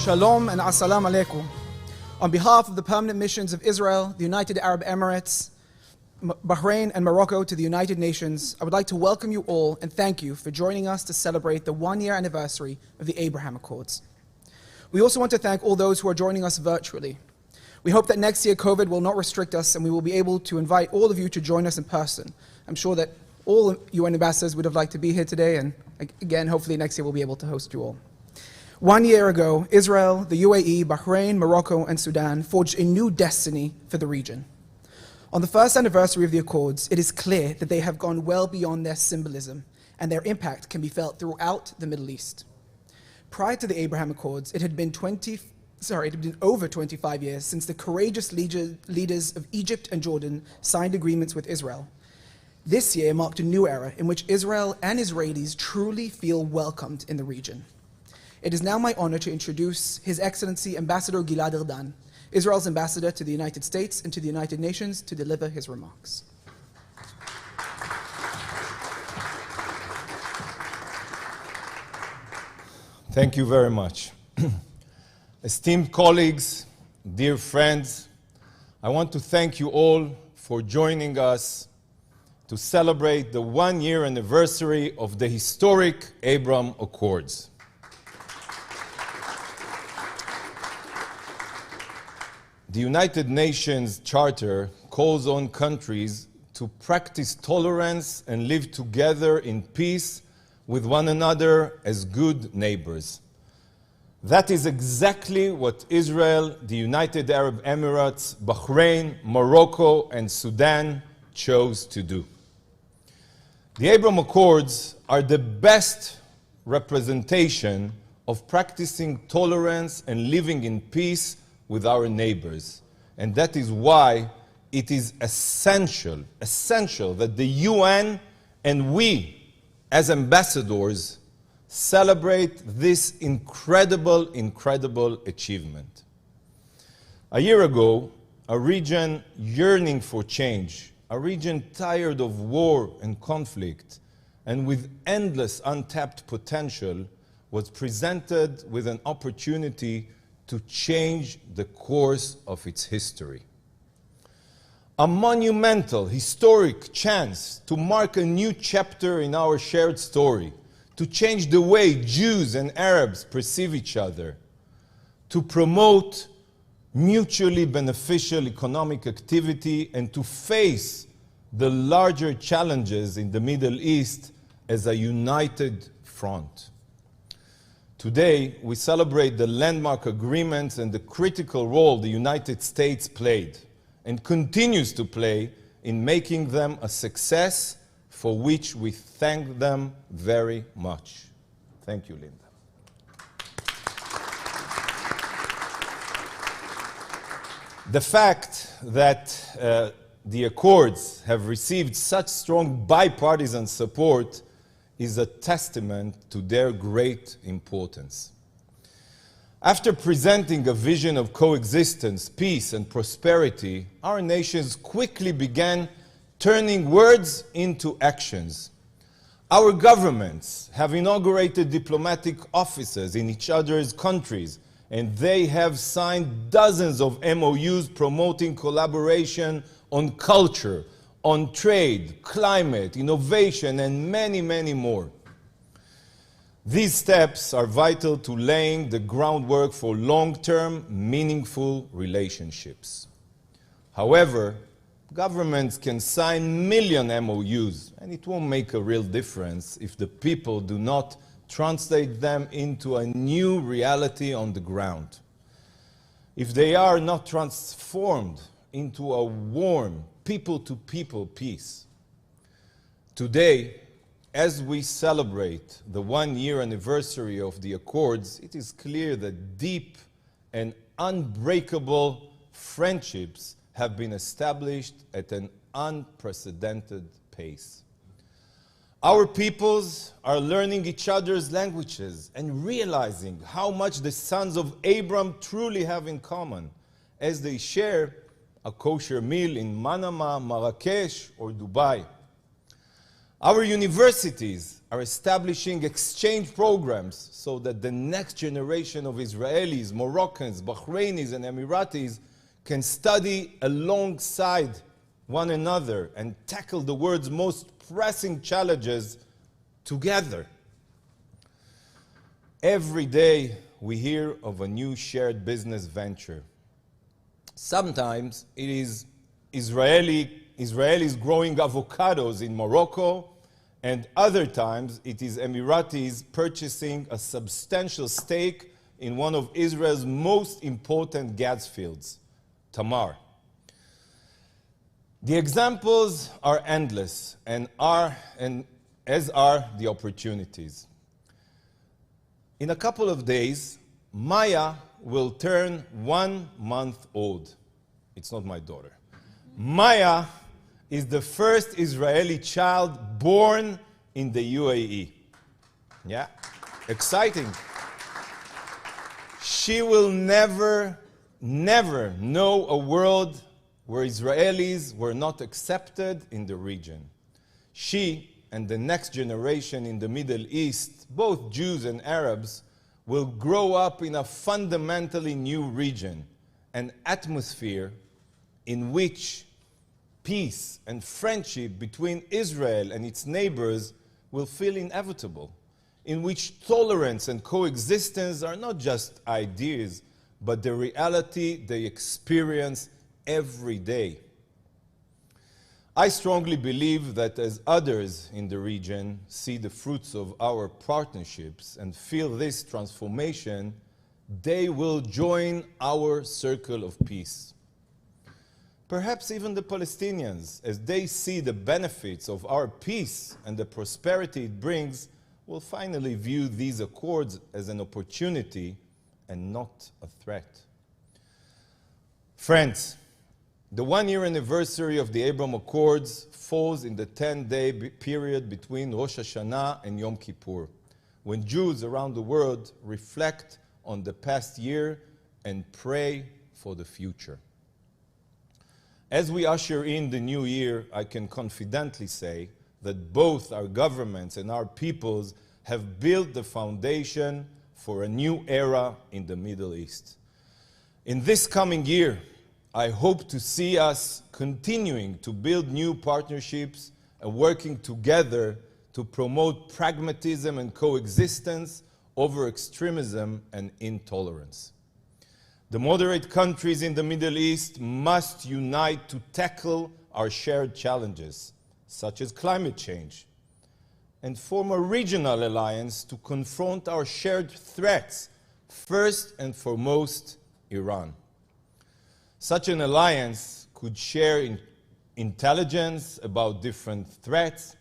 Shalom and Assalamu alaikum. On behalf of the permanent missions of Israel, the United Arab Emirates, Bahrain and Morocco to the United Nations, I would like to welcome you all and thank you for joining us to celebrate the one-year anniversary of the Abraham Accords. We also want to thank all those who are joining us virtually. We hope that next year COVID will not restrict us and we will be able to invite all of you to join us in person. I'm sure that all UN ambassadors would have liked to be here today, and again, hopefully next year we'll be able to host you all. 1 year ago, Israel, the UAE, Bahrain, Morocco, and Sudan forged a new destiny for the region. On the first anniversary of the Accords, it is clear that they have gone well beyond their symbolism, and their impact can be felt throughout the Middle East. Prior to the Abraham Accords, it had been over 25 years since the courageous leaders of Egypt and Jordan signed agreements with Israel. This year marked a new era in which Israel and Israelis truly feel welcomed in the region. It is now my honor to introduce His Excellency Ambassador Gilad Erdan, Israel's ambassador to the United States and to the United Nations, to deliver his remarks. Thank you very much. Esteemed colleagues, dear friends, I want to thank you all for joining us to celebrate the one-year anniversary of the historic Abraham Accords. The United Nations Charter calls on countries to practice tolerance and live together in peace with one another as good neighbors. That is exactly what Israel, the United Arab Emirates, Bahrain, Morocco, and Sudan chose to do. The Abraham Accords are the best representation of practicing tolerance and living in peace with our neighbors. And that is why it is essential that the UN and we, as ambassadors, celebrate this incredible achievement. A year ago, a region yearning for change, a region tired of war and conflict, and with endless untapped potential, was presented with an opportunity to change the course of its history. A monumental, historic chance to mark a new chapter in our shared story, to change the way Jews and Arabs perceive each other, to promote mutually beneficial economic activity, and to face the larger challenges in the Middle East as a united front. Today, we celebrate the landmark agreements and the critical role the United States played and continues to play in making them a success, for which we thank them very much. Thank you, Linda. The fact that the Accords have received such strong bipartisan support is a testament to their great importance. After presenting a vision of coexistence, peace, and prosperity, our nations quickly began turning words into actions. Our governments have inaugurated diplomatic offices in each other's countries, and they have signed dozens of MOUs promoting collaboration on culture, on trade, climate, innovation, and many more. These steps are vital to laying the groundwork for long-term, meaningful relationships. However, governments can sign million MOUs, and it won't make a real difference if the people do not translate them into a new reality on the ground. If they are not transformed into a warm, people-to-people peace. Today, as we celebrate the one-year anniversary of the Accords, it is clear that deep and unbreakable friendships have been established at an unprecedented pace. Our peoples are learning each other's languages and realizing how much the sons of Abraham truly have in common, as they share a kosher meal in Manama, Marrakesh, or Dubai. Our universities are establishing exchange programs so that the next generation of Israelis, Moroccans, Bahrainis, and Emiratis can study alongside one another and tackle the world's most pressing challenges together. Every day we hear of a new shared business venture. Sometimes it is Israelis growing avocados in Morocco, and other times it is Emiratis purchasing a substantial stake in one of Israel's most important gas fields, Tamar. The examples are endless, as are the opportunities. In a couple of days, Maya will turn 1 month old. It's not my daughter. Maya is the first Israeli child born in the UAE. Yeah, exciting. She will never know a world where Israelis were not accepted in the region. She and the next generation in the Middle East, both Jews and Arabs, will grow up in a fundamentally new region, an atmosphere in which peace and friendship between Israel and its neighbors will feel inevitable, in which tolerance and coexistence are not just ideas, but the reality they experience every day. I strongly believe that as others in the region see the fruits of our partnerships and feel this transformation, they will join our circle of peace. Perhaps even the Palestinians, as they see the benefits of our peace and the prosperity it brings, will finally view these accords as an opportunity and not a threat. Friends, the 1-year anniversary of the Abraham Accords falls in the 10-day period between Rosh Hashanah and Yom Kippur, when Jews around the world reflect on the past year and pray for the future. As we usher in the new year, I can confidently say that both our governments and our peoples have built the foundation for a new era in the Middle East. In this coming year, I hope to see us continuing to build new partnerships and working together to promote pragmatism and coexistence over extremism and intolerance. The moderate countries in the Middle East must unite to tackle our shared challenges, such as climate change, and form a regional alliance to confront our shared threats, first and foremost, Iran. Such an alliance could share intelligence about different threats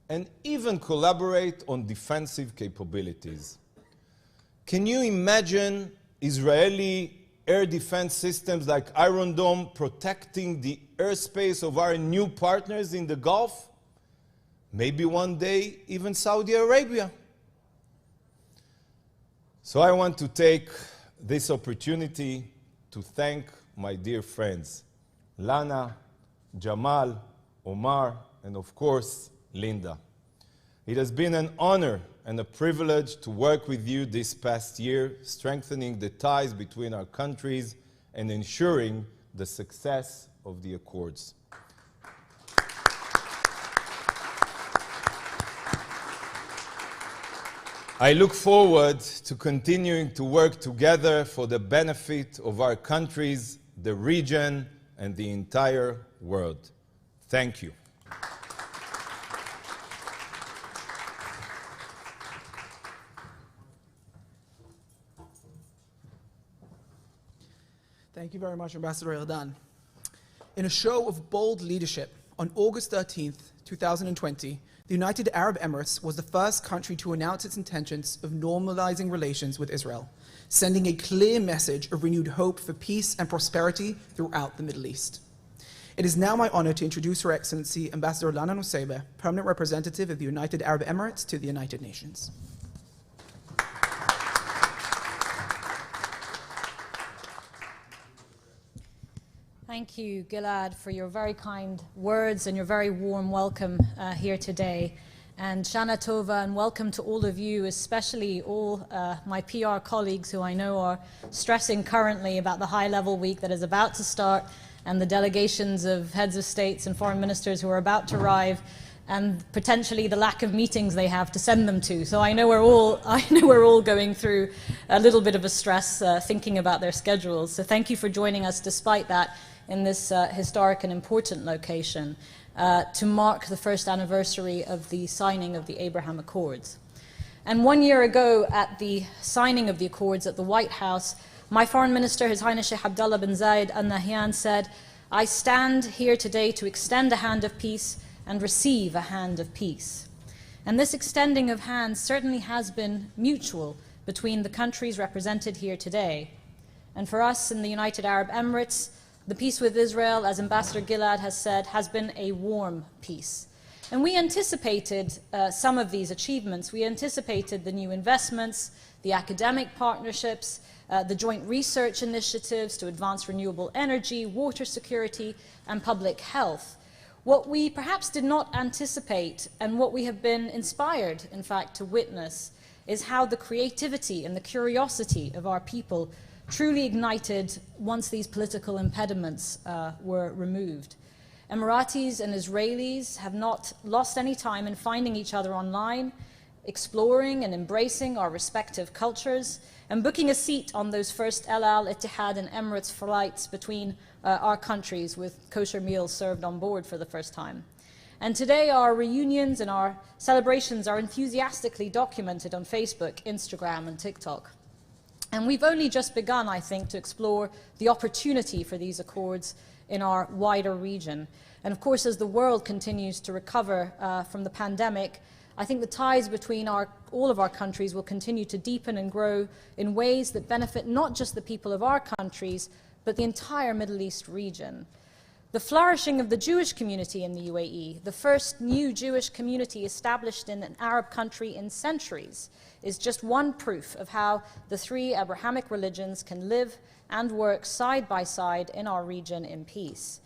and even collaborate on defensive capabilities. Can you imagine Israeli air defense systems like Iron Dome protecting the airspace of our new partners in the Gulf? Maybe one day even Saudi Arabia. So I want to take this opportunity to thank my dear friends, Lana, Jamal, Omar, and of course, Linda. It has been an honor and a privilege to work with you this past year, strengthening the ties between our countries and ensuring the success of the Accords. I look forward to continuing to work together for the benefit of our countries, the region, and the entire world. Thank you. Thank you very much, Ambassador Erdan. In a show of bold leadership, on August 13th, 2020, the United Arab Emirates was the first country to announce its intentions of normalizing relations with Israel, sending a clear message of renewed hope for peace and prosperity throughout the Middle East. It is now my honor to introduce Her Excellency Ambassador Lana Nusseibeh, Permanent Representative of the United Arab Emirates to the United Nations. Thank you, Gilad, for your very kind words and your very warm welcome here today. And Shana Tova, and welcome to all of you, especially all my PR colleagues who I know are stressing currently about the high-level week that is about to start, and the delegations of heads of states and foreign ministers who are about to arrive, and potentially the lack of meetings they have to send them to. So I know we're all going through a little bit of a stress thinking about their schedules. So thank you for joining us despite that in this historic and important location to mark the first anniversary of the signing of the Abraham Accords. And 1 year ago at the signing of the Accords at the White House, my Foreign Minister, His Highness Sheikh Abdullah bin Zayed Al Nahyan, said, "I stand here today to extend a hand of peace and receive a hand of peace." And this extending of hands certainly has been mutual between the countries represented here today. And for us in the United Arab Emirates, the peace with Israel, as Ambassador Gilad has said, has been a warm peace. And we anticipated some of these achievements. We anticipated the new investments, the academic partnerships, the joint research initiatives to advance renewable energy, water security, and public health. What we perhaps did not anticipate, and what we have been inspired, in fact, to witness, is how the creativity and the curiosity of our people truly ignited once these political impediments were removed. Emiratis and Israelis have not lost any time in finding each other online, exploring and embracing our respective cultures, and booking a seat on those first El Al, Etihad and Emirates flights between our countries with kosher meals served on board for the first time. And today our reunions and our celebrations are enthusiastically documented on Facebook, Instagram and TikTok. And we've only just begun, I think, to explore the opportunity for these accords in our wider region. And of course, as the world continues to recover from the pandemic, I think the ties between all of our countries will continue to deepen and grow in ways that benefit not just the people of our countries, but the entire Middle East region. The flourishing of the Jewish community in the UAE, the first new Jewish community established in an Arab country in centuries, is just one proof of how the three Abrahamic religions can live and work side by side in our region in peace.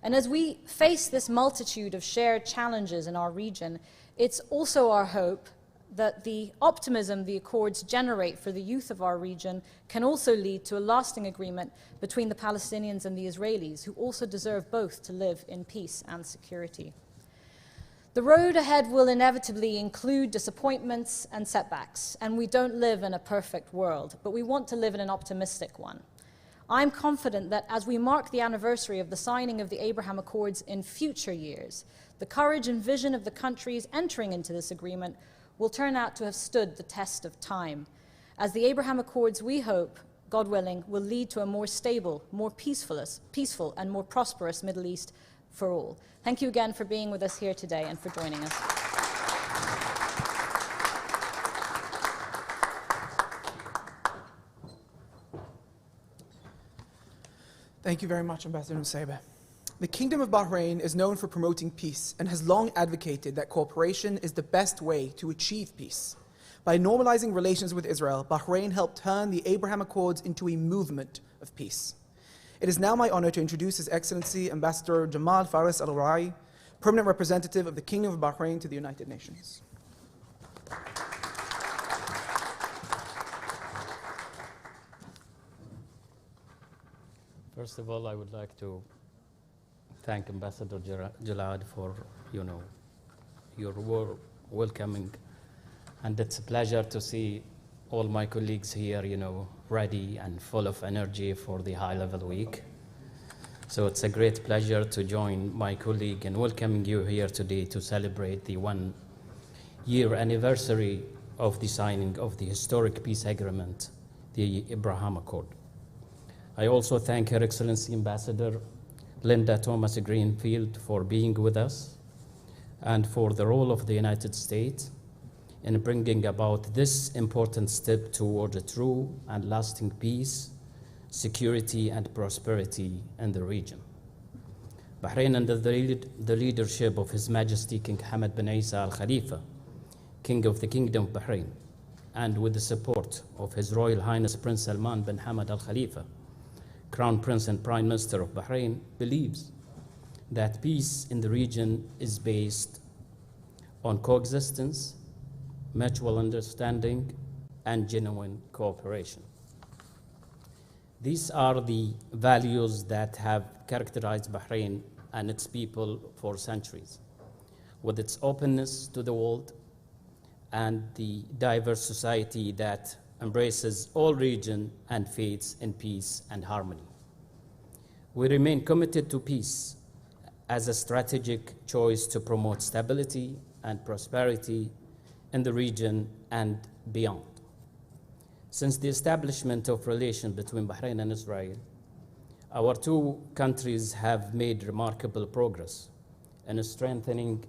And as we face this multitude of shared challenges in our region, it's also our hope that the optimism the Accords generate for the youth of our region can also lead to a lasting agreement between the Palestinians and the Israelis, who also deserve both to live in peace and security. The road ahead will inevitably include disappointments and setbacks, and we don't live in a perfect world, but we want to live in an optimistic one. I'm confident that as we mark the anniversary of the signing of the Abraham Accords in future years, the courage and vision of the countries entering into this agreement will turn out to have stood the test of time. As the Abraham Accords, we hope, God willing, will lead to a more stable, more peaceful and more prosperous Middle East for all. Thank you again for being with us here today and for joining us. Thank you very much, Ambassador Nusayba. The Kingdom of Bahrain is known for promoting peace and has long advocated that cooperation is the best way to achieve peace. By normalizing relations with Israel, Bahrain helped turn the Abraham Accords into a movement of peace. It is now my honor to introduce His Excellency Ambassador Jamal Faris Al-Rai, Permanent Representative of the Kingdom of Bahrain to the United Nations. First of all, I would like to thank Ambassador Gilad for, your warm welcoming. And it's a pleasure to see all my colleagues here, ready and full of energy for the high-level week. So it's a great pleasure to join my colleague in welcoming you here today to celebrate the 1-year anniversary of the signing of the historic peace agreement, the Abraham Accord. I also thank Her Excellency Ambassador Linda Thomas Greenfield for being with us and for the role of the United States in bringing about this important step toward a true and lasting peace, security, and prosperity in the region. Bahrain, under the leadership of His Majesty King Hamad bin Isa Al Khalifa, King of the Kingdom of Bahrain, and with the support of His Royal Highness Prince Salman bin Hamad Al Khalifa, Crown Prince and Prime Minister of Bahrain, believes that peace in the region is based on coexistence, mutual understanding, and genuine cooperation. These are the values that have characterized Bahrain and its people for centuries, with its openness to the world and the diverse society that embraces all regions and faiths in peace and harmony. We remain committed to peace as a strategic choice to promote stability and prosperity in the region and beyond. Since the establishment of relations between Bahrain and Israel, our two countries have made remarkable progress in strengthening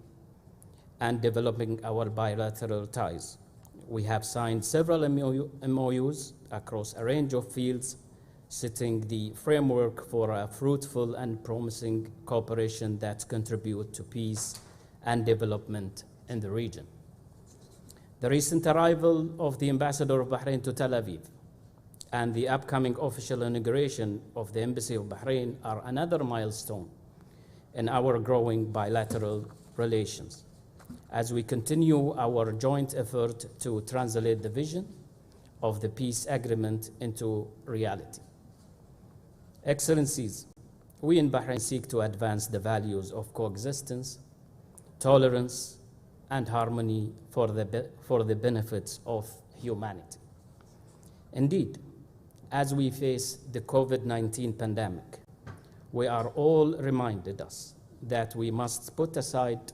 and developing our bilateral ties. We have signed several MOUs across a range of fields, setting the framework for a fruitful and promising cooperation that contribute to peace and development in the region. The recent arrival of the ambassador of Bahrain to Tel Aviv and the upcoming official inauguration of the Embassy of Bahrain are another milestone in our growing bilateral relations as we continue our joint effort to translate the vision of the peace agreement into reality. Excellencies, we in Bahrain seek to advance the values of coexistence, tolerance, and harmony for the benefits of humanity. Indeed, as we face the COVID-19 pandemic, we are all reminded us that we must put aside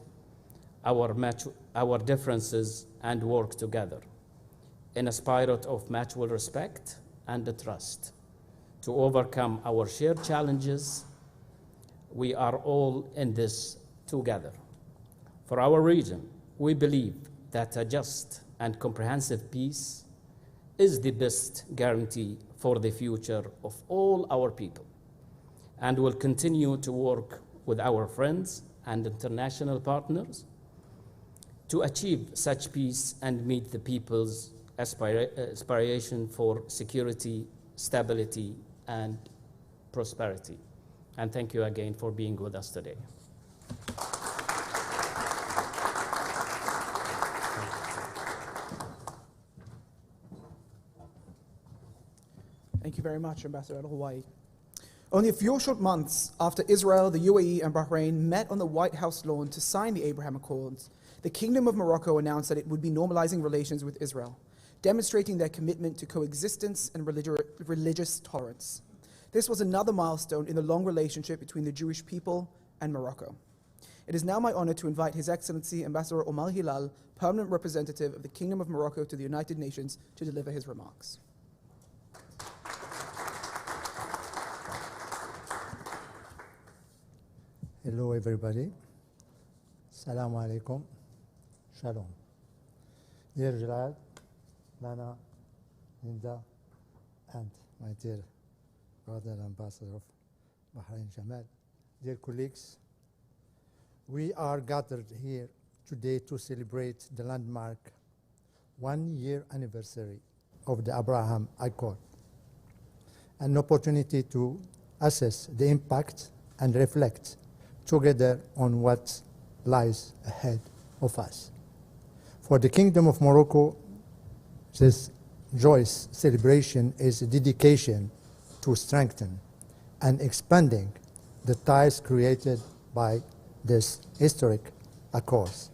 our differences and work together in a spirit of mutual respect and trust to overcome our shared challenges. We are all in this together. For our region, we believe that a just and comprehensive peace is the best guarantee for the future of all our people, and will continue to work with our friends and international partners to achieve such peace and meet the people's aspiration for security, stability, and prosperity. And thank you again for being with us today. Thank you very much, Ambassador al-Hawaii. Only a few short months after Israel, the UAE, and Bahrain met on the White House lawn to sign the Abraham Accords, the Kingdom of Morocco announced that it would be normalizing relations with Israel, demonstrating their commitment to coexistence and religious tolerance. This was another milestone in the long relationship between the Jewish people and Morocco. It is now my honor to invite His Excellency Ambassador Omar Hilal, Permanent Representative of the Kingdom of Morocco to the United Nations, to deliver his remarks. Hello everybody. Assalamu alaikum. Shalom. Dear Gilad, Lana, Linda, and my dear brother Ambassador of Bahrain Jamal, dear colleagues, we are gathered here today to celebrate the landmark 1-year anniversary of the Abraham Accord, an opportunity to assess the impact and reflect together on what lies ahead of us. For the Kingdom of Morocco, this joyous celebration is a dedication to strengthen and expanding the ties created by this historic accords,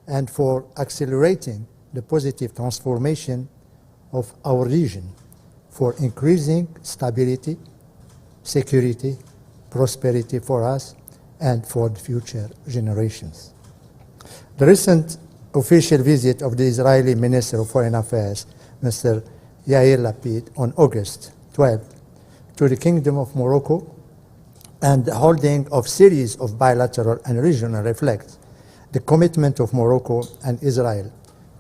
and for accelerating the positive transformation of our region, for increasing stability, security, prosperity for us and for the future generations. The recent official visit of the Israeli Minister of Foreign Affairs, Mr. Yair Lapid, on August 12th to the Kingdom of Morocco, and the holding of series of bilateral and regional reflects the commitment of Morocco and Israel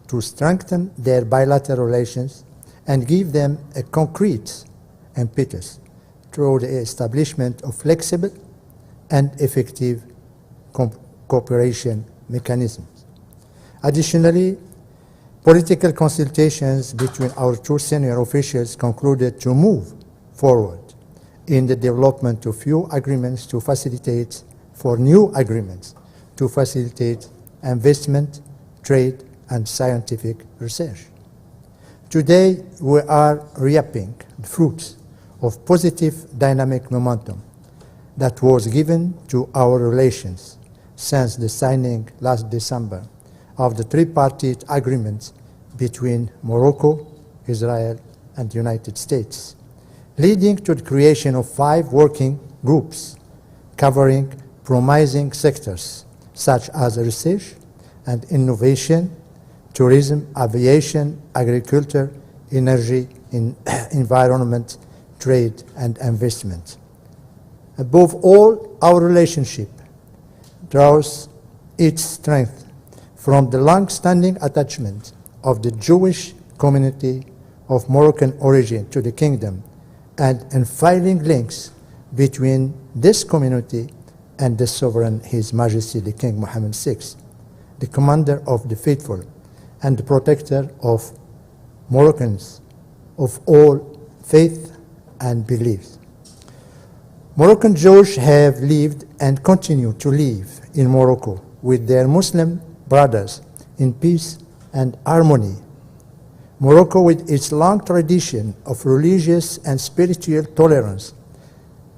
to strengthen their bilateral relations and give them a concrete impetus through the establishment of flexible and effective cooperation mechanisms. Additionally, political consultations between our two senior officials concluded to move forward in the development of new agreements to facilitate investment, trade, and scientific research. Today, we are reaping the fruits of positive dynamic momentum that was given to our relations since the signing last December of the tripartite agreement between Morocco, Israel, and the United States, leading to the creation of 5 working groups covering promising sectors such as research and innovation, tourism, aviation, agriculture, energy, environment, trade, and investment. Above all, our relationship draws its strength from the long-standing attachment of the Jewish community of Moroccan origin to the kingdom and unfailing links between this community and the sovereign His Majesty the King Mohammed VI, the commander of the faithful and the protector of Moroccans of all faith and beliefs. Moroccan Jews have lived and continue to live in Morocco with their Muslim brothers in peace and harmony. Morocco, with its long tradition of religious and spiritual tolerance,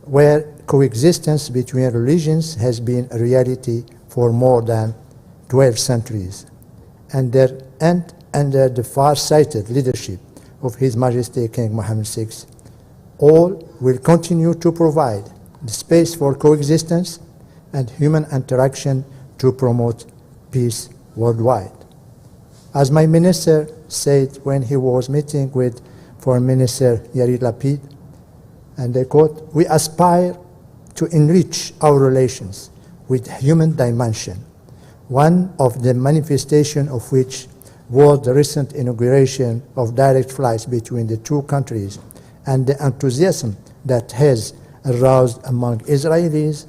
where coexistence between religions has been a reality for more than 12 centuries, and under the far-sighted leadership of His Majesty King Mohammed VI, all will continue to provide the space for coexistence and human interaction to promote peace worldwide. As my minister said when he was meeting with Foreign Minister Yair Lapid, and I quote, "We aspire to enrich our relations with human dimension, one of the manifestations of which was the recent inauguration of direct flights between the two countries and the enthusiasm that has aroused among Israelis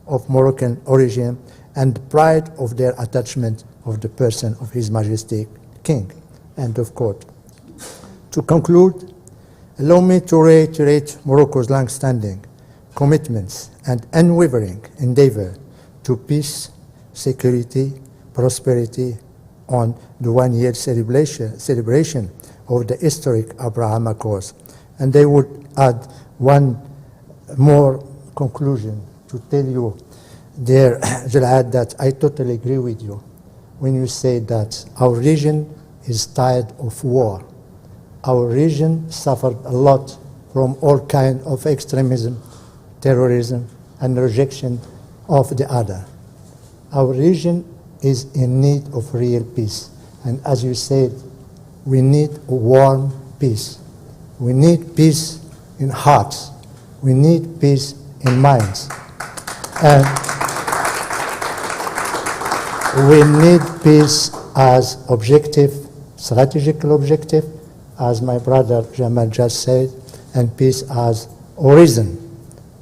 of Moroccan origin and the pride of their attachment of the person of His Majesty King." End of quote. To conclude, allow me to reiterate Morocco's long-standing commitments and unwavering endeavor to peace, security, prosperity on the one-year celebration of the historic Abraham Accords. And I would add one more conclusion to tell you, dear Jalad, that I totally agree with you when you say that our region is tired of war. Our region suffered a lot from all kinds of extremism, terrorism, and rejection of the other. Our region is in need of real peace. And as you said, we need a warm peace. We need peace in hearts. We need peace in minds. And we need peace as objective, strategical objective, as my brother Jamal just said, and peace as horizon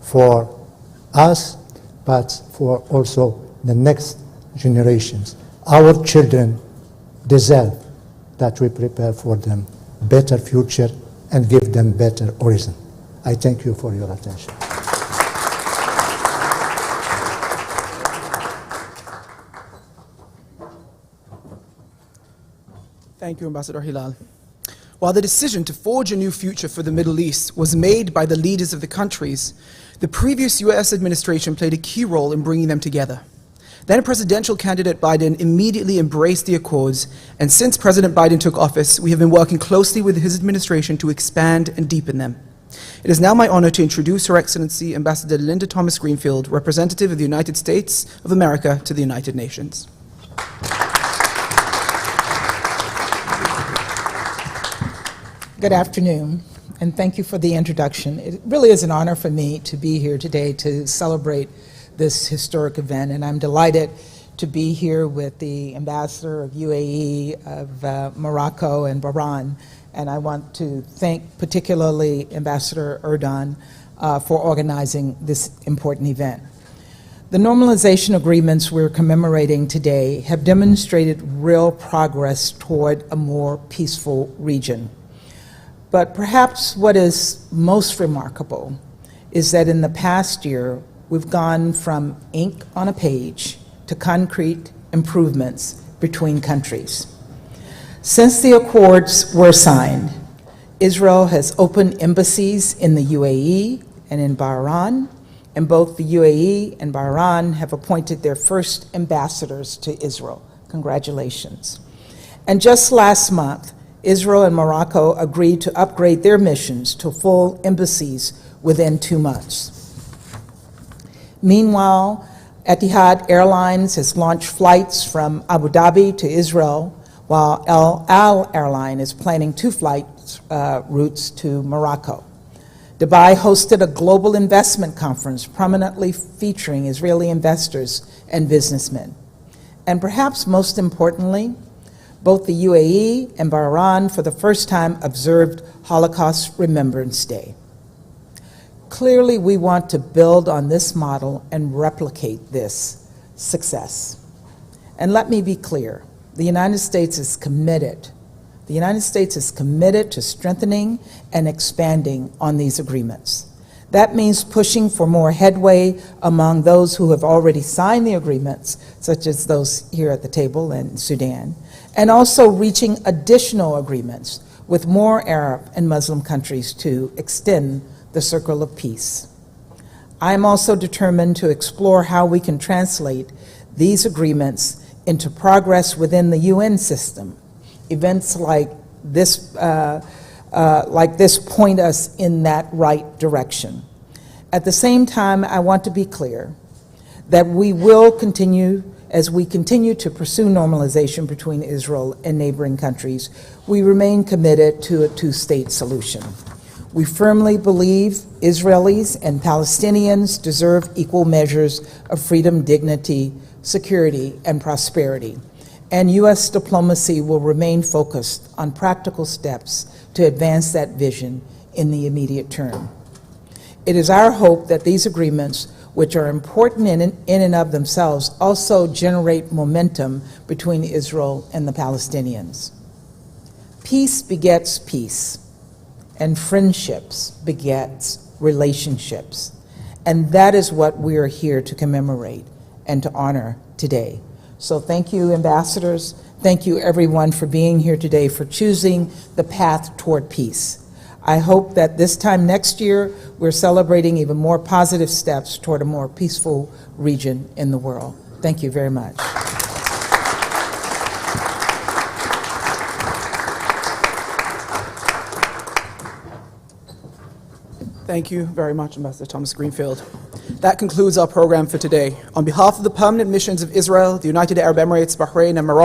for us, but for also the next generations. Our children deserve that we prepare for them better future and give them better horizon. I thank you for your attention. Thank you, Ambassador Hilal. While the decision to forge a new future for the Middle East was made by the leaders of the countries, the previous U.S. administration played a key role in bringing them together. Then presidential candidate Biden immediately embraced the accords, and since President Biden took office, we have been working closely with his administration to expand and deepen them. It is now my honor to introduce Her Excellency Ambassador Linda Thomas-Greenfield, representative of the United States of America to the United Nations. Good afternoon, and thank you for the introduction. It really is an honor for me to be here today to celebrate this historic event, and I'm delighted to be here with the Ambassador of UAE, of Morocco, and Bahrain, and I want to thank particularly Ambassador Erdogan for organizing this important event. The normalization agreements we're commemorating today have demonstrated real progress toward a more peaceful region. But perhaps what is most remarkable is that in the past year, we've gone from ink on a page to concrete improvements between countries. Since the accords were signed, Israel has opened embassies in the UAE and in Bahrain, and both the UAE and Bahrain have appointed their first ambassadors to Israel. Congratulations. And just last month, Israel and Morocco agreed to upgrade their missions to full embassies within 2 months. Meanwhile, Etihad Airlines has launched flights from Abu Dhabi to Israel, while El Al Airline is planning 2 flight routes to Morocco. Dubai hosted a global investment conference prominently featuring Israeli investors and businessmen. And perhaps most importantly, both the UAE and Bahrain for the first time observed Holocaust Remembrance Day. Clearly, we want to build on this model and replicate this success. And let me be clear, the United States is committed. The United States is committed to strengthening and expanding on these agreements. That means pushing for more headway among those who have already signed the agreements, such as those here at the table in Sudan, and also reaching additional agreements with more Arab and Muslim countries to extend the circle of peace. I am also determined to explore how we can translate these agreements into progress within the UN system. Events like this point us in that right direction. At the same time, I want to be clear that we will continue, as we continue to pursue normalization between Israel and neighboring countries, we remain committed to a 2-state solution. We firmly believe Israelis and Palestinians deserve equal measures of freedom, dignity, security, and prosperity. And U.S. diplomacy will remain focused on practical steps to advance that vision in the immediate term. It is our hope that these agreements, which are important in and of themselves, also generate momentum between Israel and the Palestinians. Peace begets peace, and friendships begets relationships. And that is what we are here to commemorate and to honor today. So thank you, ambassadors. Thank you, everyone, for being here today, for choosing the path toward peace. I hope that this time next year, we're celebrating even more positive steps toward a more peaceful region in the world. Thank you very much. Thank you very much, Ambassador Thomas Greenfield. That concludes our program for today. On behalf of the permanent missions of Israel, the United Arab Emirates, Bahrain, and Morocco,